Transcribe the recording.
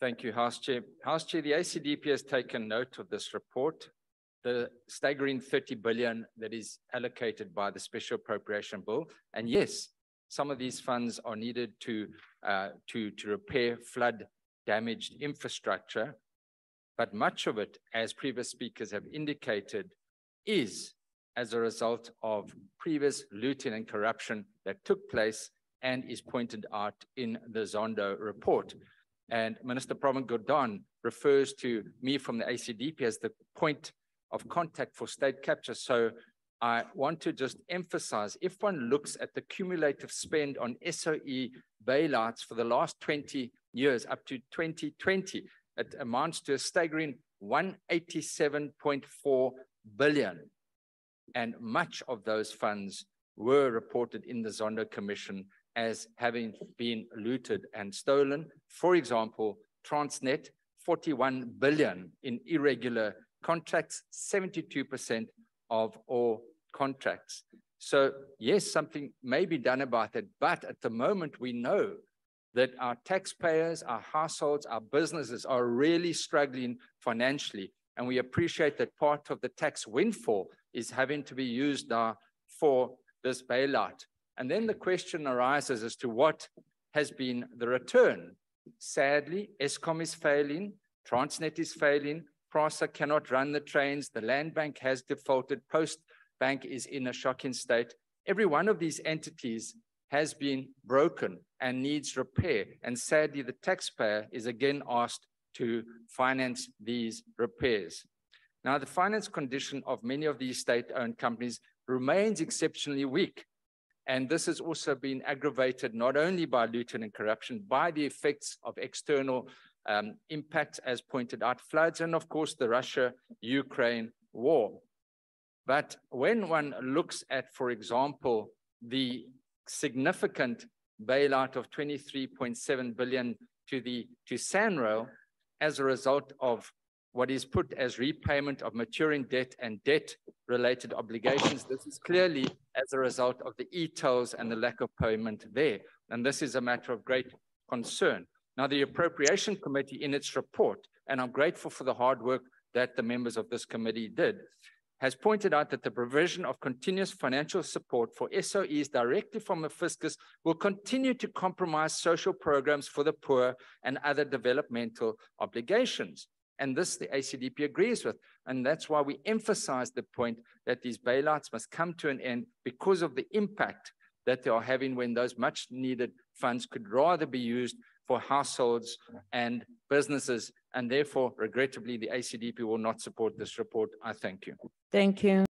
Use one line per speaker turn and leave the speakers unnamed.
Thank you, House Chair. House Chair, the ACDP has taken note of this report, the staggering 30 billion that is allocated by the Special Appropriation Bill. And yes, some of these funds are needed to repair flood-damaged infrastructure, but much of it, as previous speakers have indicated, is as a result of previous looting and corruption that took place and is pointed out in the Zondo report. And Minister Pravin Gordhan refers to me from the ACDP as the point of contact for state capture. So I want to just emphasize, if one looks at the cumulative spend on SOE bailouts for the last 20 years up to 2020, it amounts to a staggering 187.4 billion. And much of those funds were reported in the Zondo Commission as having been looted and stolen. For example, Transnet, 41 billion in irregular contracts, 72% of all contracts. So yes, something may be done about it, but at the moment we know that our taxpayers, our households, our businesses are really struggling financially. And we appreciate that part of the tax windfall is having to be used now for this bailout. And then the question arises as to what has been the return. Sadly, Eskom is failing, Transnet is failing, PRASA cannot run the trains, the Land Bank has defaulted, Post Bank is in a shocking state. Every one of these entities has been broken and needs repair. And sadly, the taxpayer is again asked to finance these repairs. Now, the finance condition of many of these state-owned companies remains exceptionally weak. And this has also been aggravated not only by looting and corruption, by the effects of external impacts, as pointed out, floods, and of course, the Russia-Ukraine war. But when one looks at, for example, the significant bailout of 23.7 billion to SANRAIL as a result of what is put as repayment of maturing debt and debt-related obligations, this is clearly as a result of the e-tolls and the lack of payment there. And this is a matter of great concern. Now, the Appropriation Committee in its report, and I'm grateful for the hard work that the members of this committee did, has pointed out that the provision of continuous financial support for SOEs directly from the fiscus will continue to compromise social programs for the poor and other developmental obligations. And this the ACDP agrees with. And that's why we emphasize the point that these bailouts must come to an end because of the impact that they are having when those much needed funds could rather be used for households and businesses. And therefore, regrettably, the ACDP will not support this report. I thank you.
Thank you.